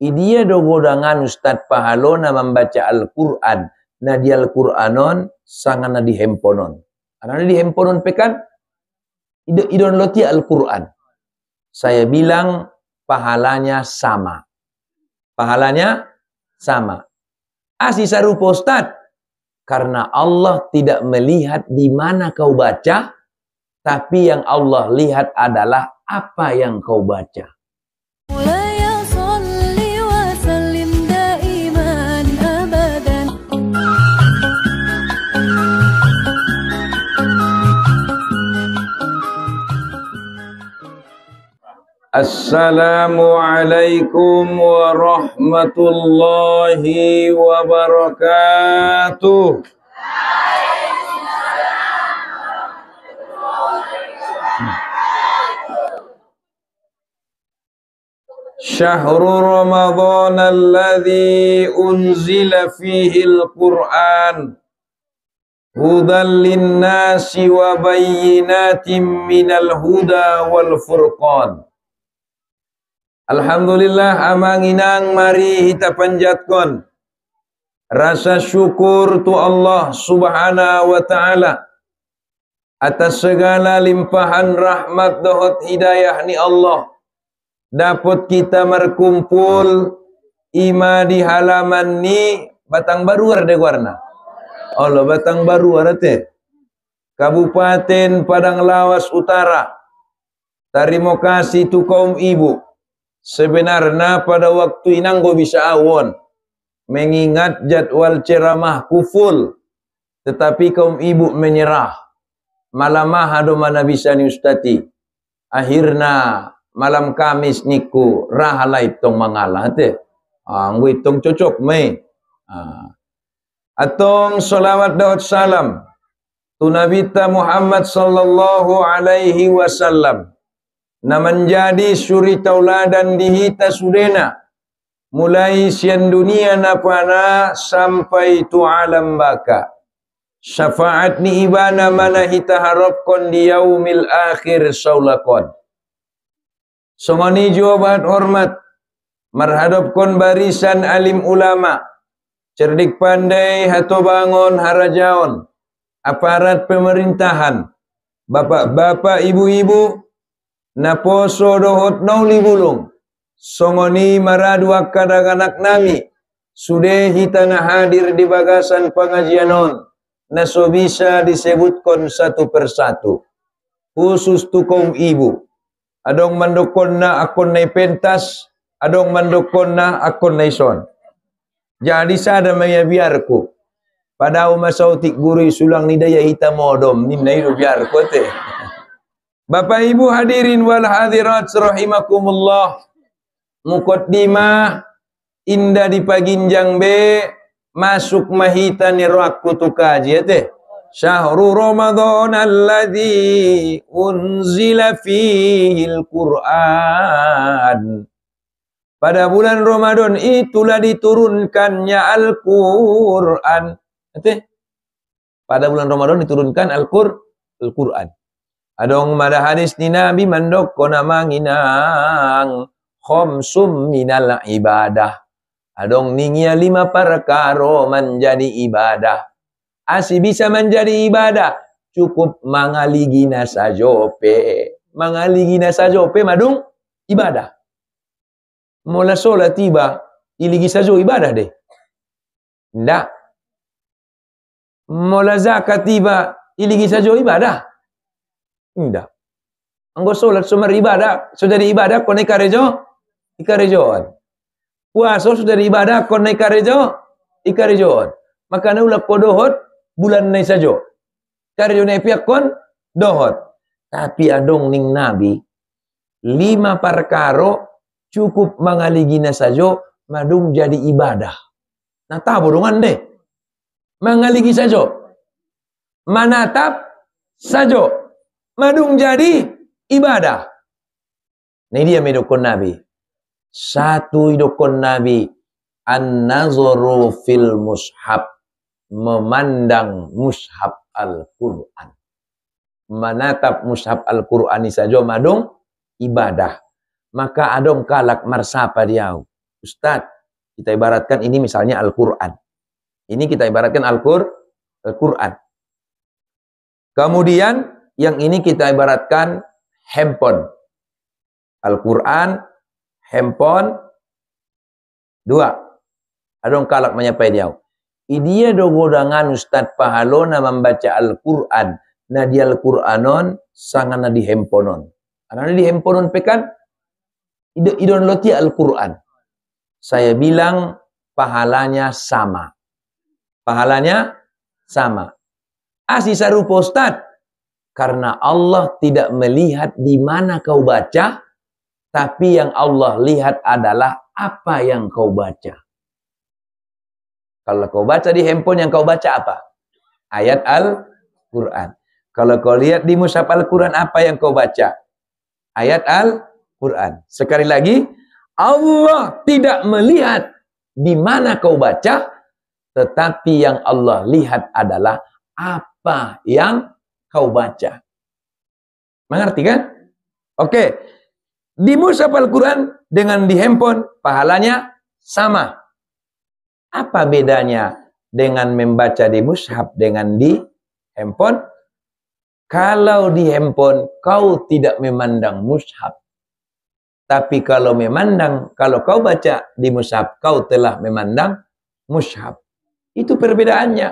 Idia dogodangan Ustaz pahalona membaca Al-Quran. Na di Al-Quranon sangana di handphoneon. Karena di handphoneon pekan idon loti Al-Quran. Saya bilang pahalanya sama. Pahalanya sama. Asih sarupa Ustaz. Karena Allah tidak melihat di mana kau baca, tapi yang Allah lihat adalah apa yang kau baca. Assalamualaikum warahmatullahi wabarakatuh. Syahrul Ramadan alladzi unzila fihi al-Qur'an hudan lin-nasi wa bayyinatin minal huda wal furqan. Alhamdulillah amanginang mari kita panjatkon rasa syukur tu Allah Subhanahu wa taala atas segala limpahan rahmat dohot hidayah ni Allah. Dapat kita berkumpul ima di halaman ni Batang Baru ada warna. Allah Batang Baru ada teh. Kabupaten Padang Lawas Utara. Terima kasih tu kaum ibu. Sebenarnya pada waktu inanggo bisa awon mengingat jadwal ceramah kuful, tetapi kaum ibu menyerah. Malamah ado mana bisa ni ustati. Akhirnya malam Kamis niku rahalai tong mangalah teh. Anggo itong cocok me. Atong salawat daud salam tu Nabi Muhammad sallallahu alaihi wasallam. Na menjadi suri tauladan dihita sudena mulai sian dunia napana sampai tu alam baka. Syafaat ni ibana mana hita harapkan di yaumil akhir saulakon. Songoni jawabat hormat marhadapkan barisan alim ulama cerdik pandai hato bangun harajaon aparat pemerintahan bapak-bapak ibu-ibu na poso dohot nauli bulung songoni maradu anak nami sudah hitana hadir di bagasan pengajianon na so bisa disebutkan satu persatu khusus tu kaum ibu adong mandokon na akon na pentas adong mandokon na akon na ison jadi sada maya biarku pada umasautik guru sulang ni daya hitam modom ni nairu biarku teh. Bapak Ibu hadirin wal hadirat rahimakumullah. Muqaddimah indah di paginjang be masuk mahita ni rakku tu kaji teh. Syahrul Ramadan alladzi unzila fihi al-Qur'an. Pada bulan Ramadan itulah diturunkannya Al-Qur'an. Pada bulan Ramadan diturunkan Al-Qur'an. Adong mada hadis ni Nabi mandok kona manginang khomsum minal ibadah. Adong ningia 5 perkara menjadi ibadah. Asi bisa menjadi ibadah cukup mangaligina sajope. Mangaligina sajope madung ibadah. Mula solat tiba iligi sajo ibadah deh. Ndak. Mula zakat tiba iligi sajo ibadah. Ndak. Anggo solat sumber ibadah, sudah di ibadah kon ikarejoan. Puasa sudah di ibadah kon ikarejoan. Maka nula kodohot bulan nai sajo. Karejo nai piak kon dohot. Tapi adong ning Nabi 5 perkara cukup mangaligina sajo madung jadi ibadah. Nah tahu dongan deh. Mangaligi sajo. Manatap sajo. Madung jadi ibadah. Ini dia medokon Nabi. Satu idokon Nabi. An-nazoru fil mushaf. Memandang mushaf Al-Quran. Menatap mushaf Al-Quran saja madung ibadah. Maka adong kalak marsapa diau. Ustadz, kita ibaratkan ini misalnya Al-Quran. Ini kita ibaratkan Al-Quran. Kemudian yang ini kita ibaratkan handphone. Al-Quran, handphone, dua. Adong kalak menyapai dia. Idia do godangan Ustadz pahalona membaca Al-Quran. Na di Al-Quranon sangana di handphoneon. Karena di handphoneon pekan idon loti Al-Quran. Saya bilang pahalanya sama. Pahalanya sama. Asih sarupa Ustaz. Karena Allah tidak melihat di mana kau baca, tapi yang Allah lihat adalah apa yang kau baca. Kalau kau baca di handphone, yang kau baca apa? Ayat Al-Quran. Kalau kau lihat di mushaf Al-Quran, apa yang kau baca? Ayat Al-Quran. Sekali lagi, Allah tidak melihat di mana kau baca, tetapi yang Allah lihat adalah apa yang kau baca. Mengerti kan? Oke. Di mushaf Al-Quran dengan di handphone, pahalanya sama. Apa bedanya dengan membaca di mushaf dengan di handphone? Kalau di handphone, kau tidak memandang mushaf. Tapi kalau kau baca di mushaf, kau telah memandang mushaf. Itu perbedaannya.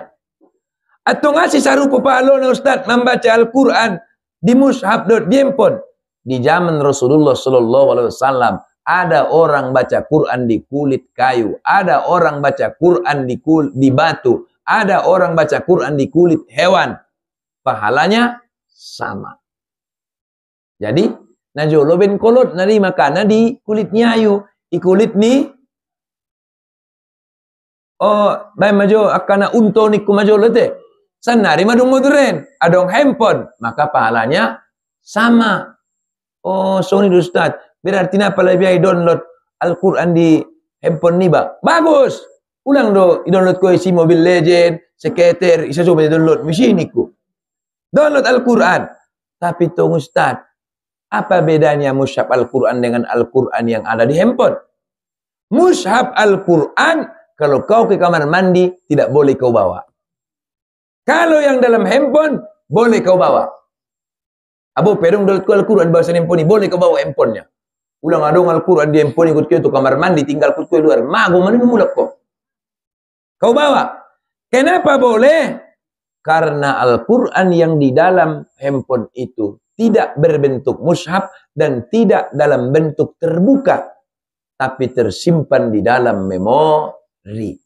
Atau ngasih sarupa pahalona Ustaz membaca Al-Quran di mushaf di handphone. Di zaman Rasulullah SAW ada orang baca Quran di kulit kayu, ada orang baca Quran di batu, ada orang baca Quran di kulit hewan. Pahalanya sama. Jadi najolo ben kolot nari makana di kulit nyayu, i kulit ni bay majo akana unto ni kumajo lete. Sanari madung moduren, adong handphone, maka pahalanya sama. Oh, sorry Ustaz, berarti apa lebih download Al-Quran di handphone ni ba? Bagus. Ulang do i-download ko isi Mobile Legend, Skater, isa coba i-download mesin ku. Download Al-Quran. Tapi tong Ustaz, apa bedanya mushaf Al-Quran dengan Al-Quran yang ada di handphone? Mushaf Al-Quran, kalau kau ke kamar mandi, tidak boleh kau bawa. Kalau yang dalam handphone, boleh kau bawa. Abo perung download ko Al-Quran bahasa handphone, boleh kau bawa handphonenya. Ulang adong Al-Quran di handphone, ikut ke kamar mandi, tinggal ikut ke luar. Mago mana mulak kau. Kau bawa. Kenapa boleh? Karena Al-Quran yang di dalam handphone itu tidak berbentuk mushaf dan tidak dalam bentuk terbuka, tapi tersimpan di dalam memori.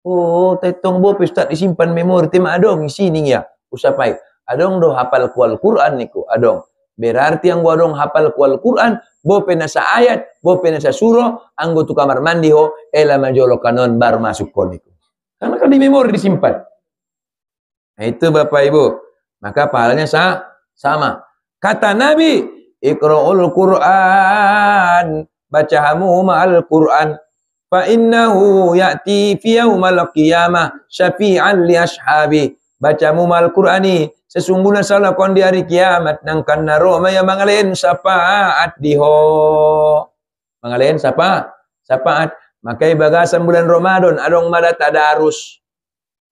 Oh, tetong bo Ustaz disimpan memori tema adong isi ning ya. Usapai, adong do hafal ku Al-Quran niku, adong. Berarti yang gua dong hafal ku Al-Quran, bo penasa ayat, bo penasa surah, anggo tu kamar mandi ho, ela majolo kanon baru masuk ko niku. Karena kan di memori disimpan. Nah, itu Bapak Ibu. Maka pahalanya sama. Kata Nabi, Iqra'ul Qur'an, bacahamu ma'al Qur'an, fa innahu ya'ti fi yaumal qiyamah syafi'an li ashabi. Bacamu ma'al Qur'ani, sesungguhnya salah kon di hari kiamat nang kana Roma yang mangalain syafaat diho. Mangalain syafaat. Makai bagasan bulan Ramadan adong mada tadarus.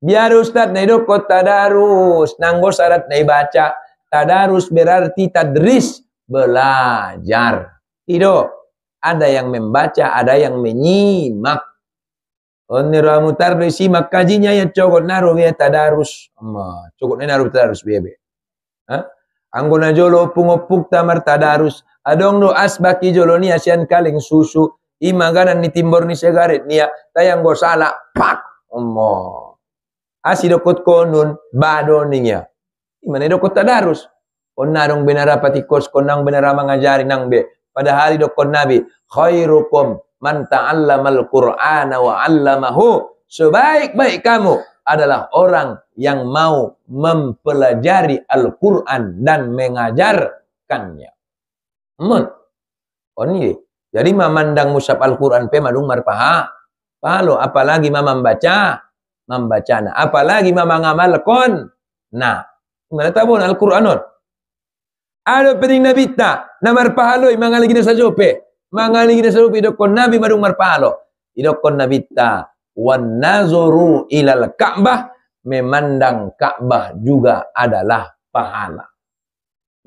Biar Ustaz na idokot tadarus, nanggo syarat na ibaca. Tadarus berarti tadris, belajar. Ido, ada yang membaca, ada yang menyimak. Oni ramutar do simak kajinya ya cokot naruh ya tadarus. Cokot na naruh tadarus bebe. Anggo na jolo pungopuk tamar tadarus. Adong do asbaki jolo ni asian kaling susu. Imaganan ni timbor ni segaret niya. Tayang go salah, pak. Asidokot konun bado niya. Imana dokot tadarus. Onarong benara pati kos konang benara mangajari nang be. Padahal dokot Nabi, khairukum man ta'allamal Qur'ana wa 'allamahu. Sebaik-baik kamu adalah orang yang mau mempelajari Al-Qur'an dan mengajarkannya. Oni. Jadi memandang mushaf Al-Qur'an pe madung marpaha. Palo apalagi membaca. Membacana, apalagi ngamalkon. Nah, mana tabon Al-Qur'anon. Ada penting Nabi ta, namar pahaloy mga lagi na sa jope. Mangali kita serup idokon Nabi madung marpalo. Idokon Nabi ta wan nazuru ilal Ka'bah, memandang Ka'bah juga adalah pahala.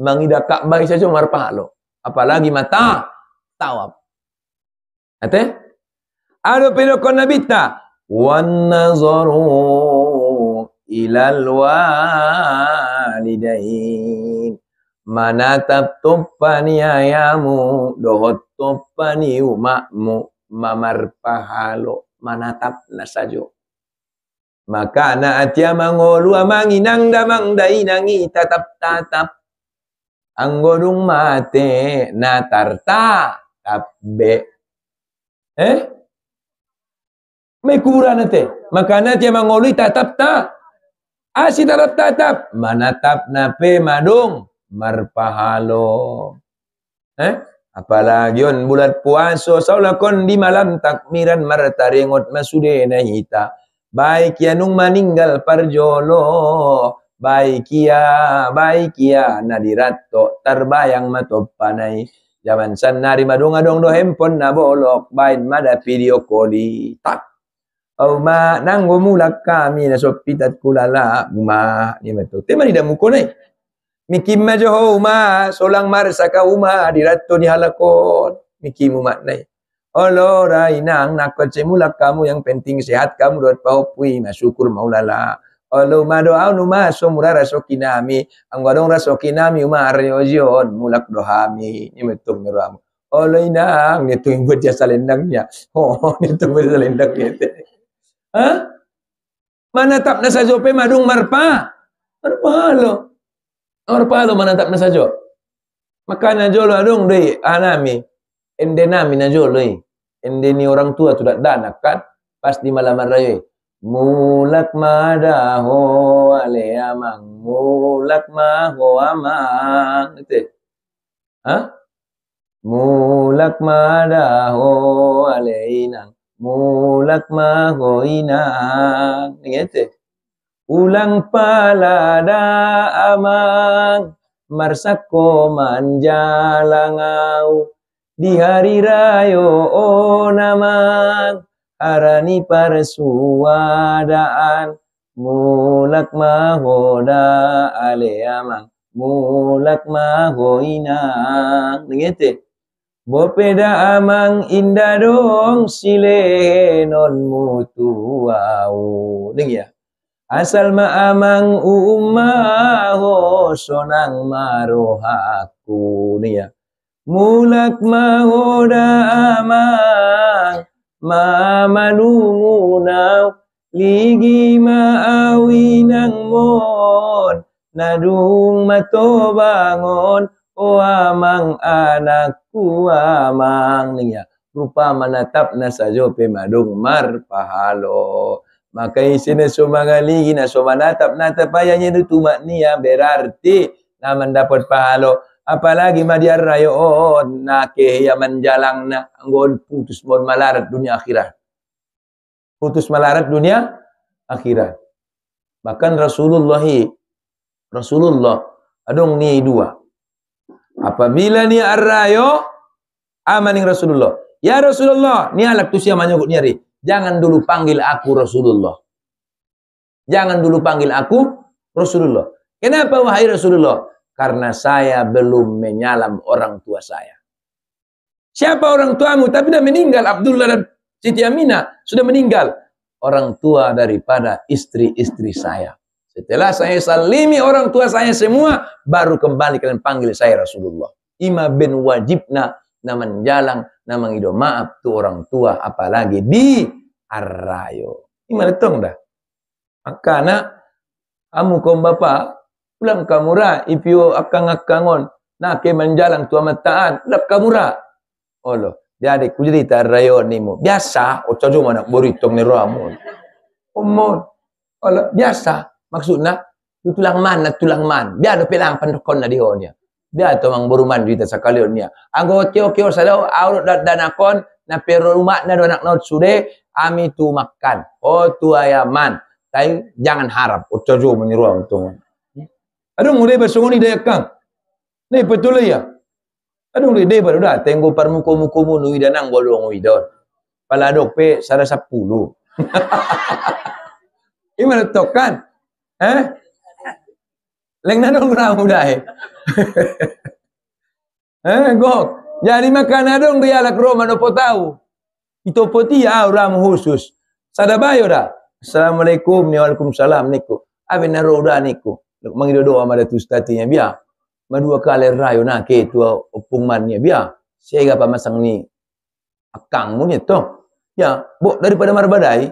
Mangida Ka'bah saja marpalo. Apalagi mata tawab. Ate? Ado idokon Nabi ta wan nazaru ilal walidain, manatap toppani ayamu dohot toppani umakmu mamar pahalo manatap na sajo. Maka na atya mangolu amanginang damang dainangi tatap-tatap anggodung mate natarta tabbe. May kura na te. Maka na atya mangolu tatap-ta. Asi tatap-tatap manatap na pe madung marpahalo. Apalagi yun bulan puaso saulakon di malam takmiran martaringot masude na hita. Baik ya nung meninggal parjolo, baik ya nadirato terbayang matopanay. Zaman sanari madung-adong do handphone na bolok, baik mada video calli. Tak. Oh ma nanggo mulak kami na sopitat kulala ma ni betul. Tema tidak mukonai. Mikim majo uma solang marsa ka uma dirato ni halakon. Mikimu maknai. Olora inang nakot semulak kamu yang penting sehat kamu dot paupui masyukur maulala. Olo madoa numa somura rasokinami angwadong rasokinami uma aryojion mulak dohami ni betul ngeram. Olo inang itu yang buat jasa lendangnya. Oh itu buat jasa lendangnya. Manatap na sajo pe madung marpalo manatap na sajo. Makanya jolo adong deh anami ende nami na jolo ende ni orang tua tidak danak kan pas di malam raya mulak madaho ale amang mulak maho amang itu mulak madaho ale inang mulak mahoinang gitu. Ulang palada amang marsako manjalangau di hari rayo namang harani parsuadaan mulak mahoda ale amang mulak mahoinang gitu. Bopeda amang indah dong sile non mutuau. Deng ya. Asal ma amang umaho sonang marohaku. Deng ya. Mulak mahoda amang mamanungunaw ligi maawinang mon nadung matobangon o amang anakku amang niya rupa manatap na sajo pe madung marpahalo. Maka isina sumangaligi na sumanatap natapayanya itu niya berarti na mendapat pahalo. Apalagi madiar rayoon na kehiya menjalang na anggon putus mon malarat dunia akhirat. Putus malarat dunia akhirat. Bahkan Rasulullah adong ni dua. Apabila ni arrayo amaning Rasulullah. Ya Rasulullah, ni alak tu siya manyugut nyari. Jangan dulu panggil aku Rasulullah. Jangan dulu panggil aku Rasulullah. Kenapa wahai Rasulullah? Karena saya belum menyalam orang tua saya. Siapa orang tuamu? Tapi dah meninggal. Abdullah dan Siti Aminah sudah meninggal. Orang tua daripada istri-istri saya. Setelah saya salimi orang tua saya semua, baru kembali kalian panggil saya Rasulullah. Ima bin wajibna na menjalang na mangido maaf tu orang tua apalagi di arrayo. Ima letong dah. Makana kamu kaum bapa pulang kamura ipio akang-akangon na ke menjalang tua mataan lap kamura. Olo, jadi kujirita arrayo nimo. Biasa o cajo mana boritong ni ramu. Umon. Olo, biasa. Maksudnya, tulang man. Biar do pelang pandokon na dihonya. Biar to mang boruman dita sakalion niya. Anggo kyo sadaw aurot danakon na pero rumah na do anak naut sude ami tu makan. Oh tu ayaman. Tapi jangan harap ocojo menyeruang tu. Aduh mulai bersungguh ni daya kang. Ni betul ya. Adong ide baru dah tenggo parmuko-muko nui danang bolong widon. Pala dok pe sada 10. Gimana tok kan? Leng na dong ramu dah. Gok. Jadi makan adong dia lak Roma no po tahu. Ito poti ramu khusus. Sada bayo dah. Assalamualaikum ni waalaikumsalam niku. Abe na roda niku. Mangido doa mada tu statinya biar. Madua kali rayo na ke tu opungmannya biar. Saya apa masang ni akang mu ni to. Ya, bo daripada marbadai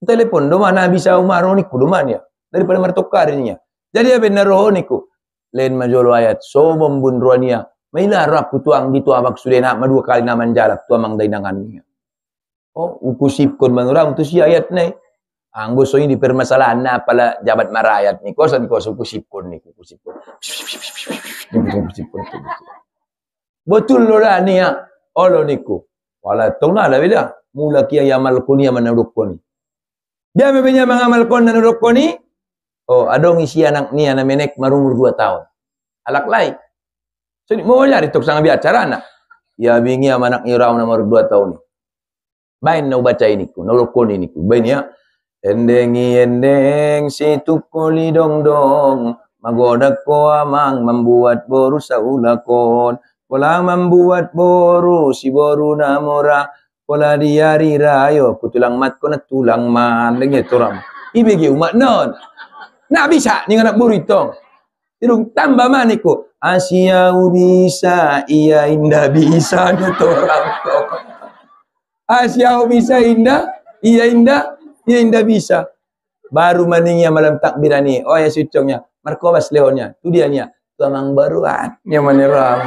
telepon do mana bisa umaro niku do man ya. Daripada martokar niya. Jadi abe na roho niku. Len majolo ayat so membun ruania. Maila rap kutuang gitu abak sudena madua kali naman jalak tu amang dainangan niya. Oh, ukusip kon manurang tu si ayat ni. Ang gusto ini permasalahan na pala jabat marayat ni. Kosan ko ukusip kon ni ukusip kon. Betul lo dah ni ya. Olo niku. Wala tong na bila mula kia yamal kunia manuruk ko ni. Dia mebenya mangamal kon nanuruk ko ni. Oh, adong isi anak ni ana menek marumur 2 tahun. Alak lai. So mo nyari tok sang biacara na. Ya bingi anak iraw na marumur 2 tahun ni. Bain na baca ini ku, nuruk ko ni ku. Bain ya. Endeng si tukuli dong dong. Magodak ko amang membuat boru saulakon. Pola membuat boru si boru namora. Pola diari rayo kutulang mat ko na tulang man. Lagi turam. Ibigi umat non. Nak bisa ni anak buritong. Tirung tambah maniku. Asyau bisa iya indah bisa ni turam to. Asyau bisa indah iya indah bisa. Baru maningnya malam takbiran ni. Oh ya sucongnya. Markobas leonnya. Tu dia nya. Tuamang baruan. Nya maneram.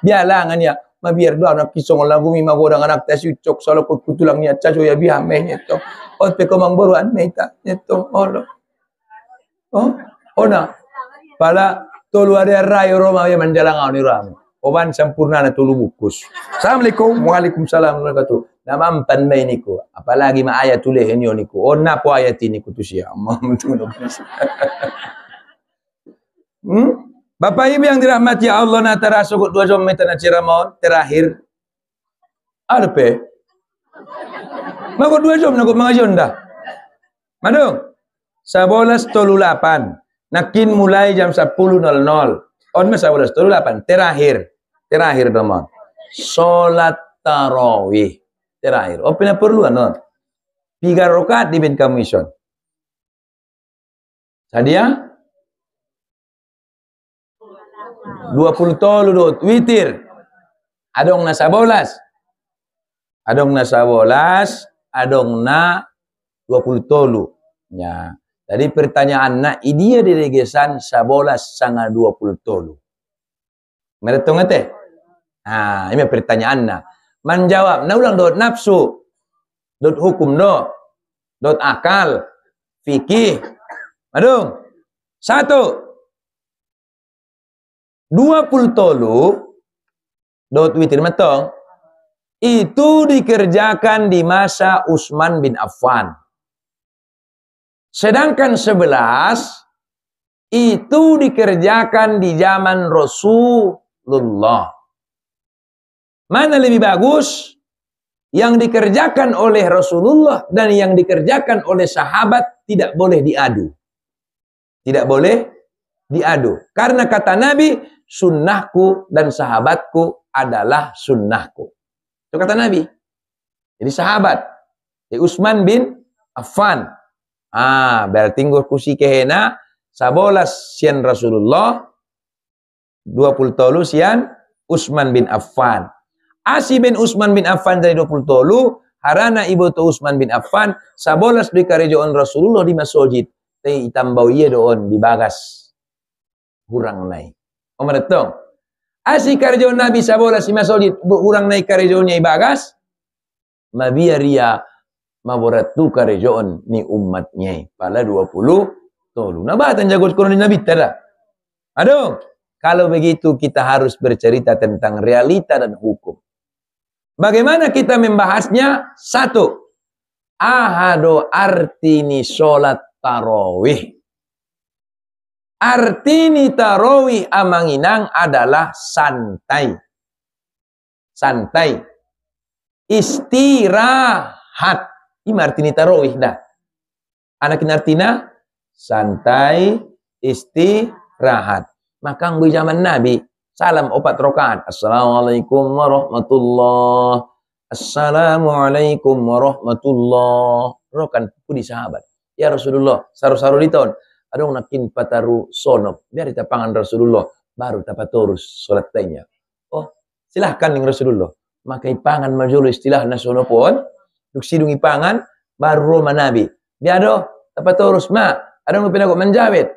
Biarlah ngannya. Mabiar doa nak kisong lagu mi magodang anak tes sucok solo kutulang nya caco ya biame nyeto. Oh pe komang baruan meta nyeto. Oh na. Pala tolu ada rayo Roma ya manjalangau ni ram. Oban sempurna na tulu bukus. Assalamualaikum. Waalaikumsalam warahmatullahi wabarakatuh. Namampan may niku. Apalagi maayat tuleh niyo niku. O na po ayat ini ku tu siya. Bapak Ibu yang dirahmati Allah na tarasukut 2 jam meter na ciramon terakhir. Arpe. Mago 2 jam nago mga dah. Madung. 11.38. Nakin mulai jam 10.00. On mas 11.38. Terakhir teman. Salat tarawih. Terakhir. Oh perluan non. 3 rakaat di ben commission. Sadia 20 tolu dot witir. Adong na 11. Adong na 11, adong na 20 tolu. Ya. Jadi pertanyaan na idia diregesan 11 sanga 20 tolu. Meretong ate? Ini pertanyaan na. Menjawab, na ulang dot nafsu, dot hukum do, dot akal, fikih. Madung. 1. 20 tolu, dot witir matong, itu dikerjakan di masa Utsman bin Affan. Sedangkan 11, itu dikerjakan di zaman Rasulullah. Mana lebih bagus? Yang dikerjakan oleh Rasulullah dan yang dikerjakan oleh sahabat tidak boleh diadu. Tidak boleh diadu. Karena kata Nabi, sunnahku dan sahabatku adalah sunnahku. Itu kata Nabi. Jadi sahabat. Jadi Utsman bin Affan. Berarti kusi kehena 11 sian Rasulullah, 20 tolu sian Utsman bin Affan. Asi bin Utsman bin Affan dari 20 tolu, harana ibu tu Utsman bin Affan, 11 di karejoan Rasulullah di masjid. Tei tambau iya doon di bagas. Hurang nai. Omaretong. Asi karejoan Nabi 11 di masjid, hurang nai karejoannya i bagas. Mabiaria maboratu karejoan ni umatnya. Pala 20 tolu. Nabatan jago Quran Nabi tada. Aduh. Kalau begitu kita harus bercerita tentang realita dan hukum. Bagaimana kita membahasnya? 1. Ahado artini sholat tarawih. Artini tarawih amanginang adalah santai. santai. Istirahat. Ini artinya tarawih dah. Anak artinya santai, istirahat. Maka di zaman Nabi, salam 4 rakaat. Assalamualaikum warahmatullah. Assalamualaikum warahmatullah. Rokan pudi sahabat. Ya Rasulullah, saru-saru di tahun. Adong nakin pataru sonop. Biar kita pangan Rasulullah. Baru dapat terus solat tanya. Oh, silahkan ning Rasulullah. Maka ipangan majulu istilah nasono pun. Duk sidung ipangan. Baru Roma Nabi. Dia do dapat terus ma. Adong pinagok menjawet.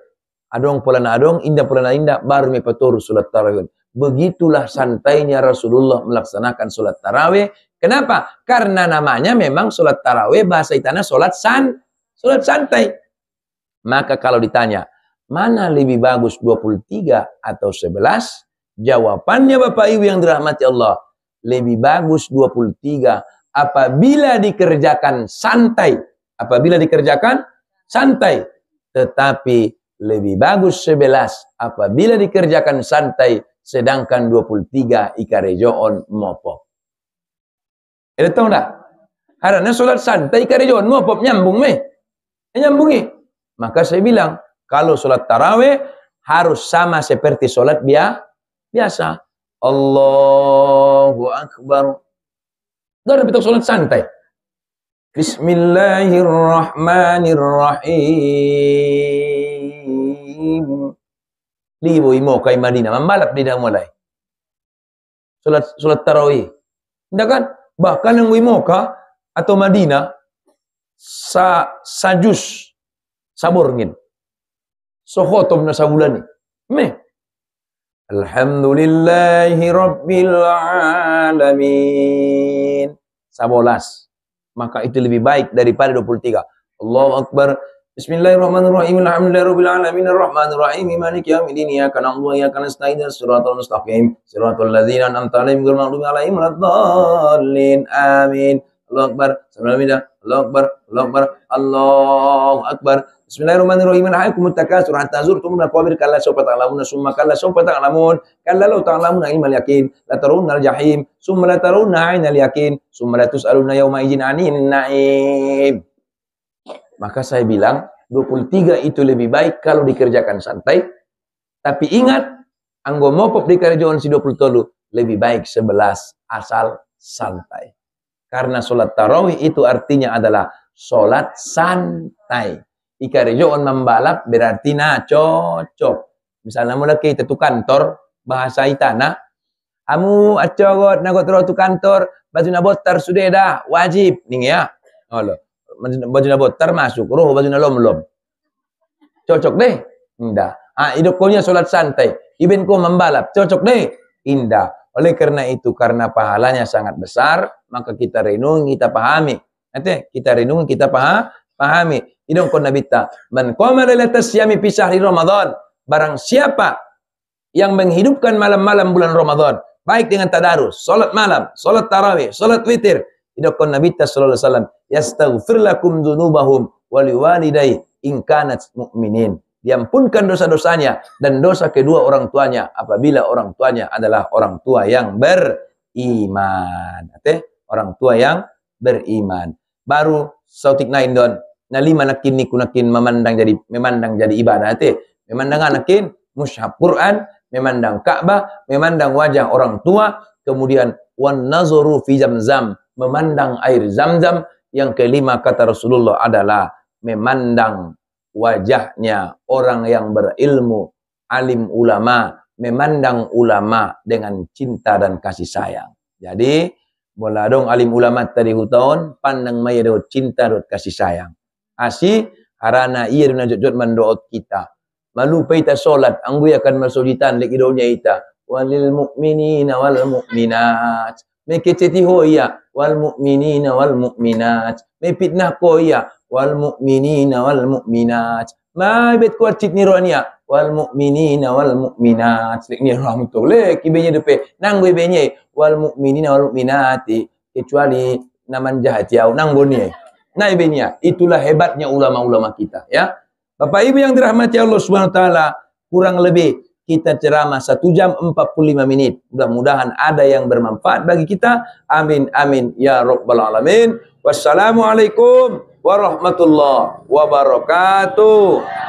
Adong pula na adong, indah pula na indah. Baru may paturus solat tarawih. Begitulah santainya Rasulullah melaksanakan solat tarawih. Kenapa? Karena namanya memang solat tarawih bahasa itana solat santai. Maka kalau ditanya, mana lebih bagus 23 atau 11? Jawabannya Bapak Ibu yang dirahmati Allah, lebih bagus 23 apabila dikerjakan santai. Apabila dikerjakan santai. Tetapi lebih bagus 11 apabila dikerjakan santai, sedangkan 23 ikarejoon mopok. Ada tahu tak? Karena solat santai ikarejoon mopok nyambung meh. Nyambungi. Maka saya bilang, kalau solat tarawih harus sama seperti solat biasa. Allahu Akbar. Gak ada betul solat santai. Bismillahirrahmanirrahim. Libo imo kay Madinah. Membalap di dah mulai. Solat tarawih. Tidak kan? Bahkan yang Wimoka atau Madinah sajus saborngin. Sohotom na sabulan ni. Meh. Alhamdulillahi Rabbil Alamin. 11. Maka itu lebih baik daripada 23. Allahu Akbar. Bismillahirrahmanirrahim. Alhamdulillahirabbil alamin arrahmanir rahim maliki yaumiddin iyyaka na'budu wa iyyaka nasta'in shiratal mustaqim shiratal ladzina an'amta 'alaihim ghairil maghdubi 'alaihim waladdallin. Amin. Allahu Akbar. Allahu Akbar. Allahu Akbar. Allahu Akbar. Bismillahirrahmanirrahim. Alhaakumut takatsur hatta zurtumul maqabir kalla sawfa ta'lamun summa kalla sawfa ta'lamun kalla law ta'lamuna ilmal yaqin la tarawunnal jahim summa la tarawunna 'ainal yaqin summa la tus'aluna yawma idzin 'anin na'im. Maka saya bilang 23 itu lebih baik kalau dikerjakan santai. Tapi ingat, anggo mopop di kerjaan si 23 lebih baik 11 asal santai. Karena solat tarawih itu artinya adalah solat santai. Ikarejoon membalap berarti na cocok. Misalnya mula kita tu kantor bahasa itana, amu acogot nagot ro tu kantor baju na botar sudah dah wajib ning ya. Allah. Baju na botar masuk, roh baju na lom. Cocok deh. Indah. Hidupnya solat santai. Iben ko membalap. Cocok deh. Indah. Oleh karena itu, karena pahalanya sangat besar, maka kita renungi, kita pahami. Nanti kita renungi, kita pahami. Idong kon nabita. Man qama lailatas siyami fi syahri Ramadan. Barang siapa yang menghidupkan malam-malam bulan Ramadan, baik dengan tadarus, salat malam, salat tarawih, salat witir. Idong kon nabita sallallahu alaihi wasallam, yastaghfir lakum dzunubahum wa liwalidayhi in kanat mu'minin. Diampunkan dosa-dosanya dan dosa kedua orang tuanya apabila orang tuanya adalah orang tua yang beriman. Orang tua yang beriman. Baru sautik nain don. Nalima nakin ni kunakin memandang jadi ibadah. Memandang anakin mushaf Quran, memandang Ka'bah, memandang wajah orang tua, kemudian wan nazaru fi zamzam, memandang air Zam-Zam. Yang kelima kata Rasulullah adalah memandang wajahnya orang yang berilmu, alim ulama, memandang ulama dengan cinta dan kasih sayang. Jadi, bola dong alim ulama tadi hutaon, pandang maya do cinta do kasih sayang. Asi harana iya do najot mandoot kita. Malu paita solat, anggu akan masujitan lek idonya ita. Walil mu'minina wal mu'minat. Mekeceti hoya wal mu'minina wal mu'minat. Mepitnah ko iya wal mu'minina wal mu'minat. Ma bet ko cit nironia wal mu'minina wal mu'minat. Lek ni rahmatul lek ibenya depe nanggo ibenya wal mu'minina wal mu'minati kecuali naman jahat yau nanggo ni. Nah ibenya itulah hebatnya ulama-ulama kita ya. Bapak Ibu yang dirahmati Allah Subhanahu wa taala, kurang lebih kita ceramah 1 jam 45 menit. Mudah-mudahan ada yang bermanfaat bagi kita. Amin, amin, ya Rabbal Alamin. Wassalamualaikum warahmatullahi wabarakatuh.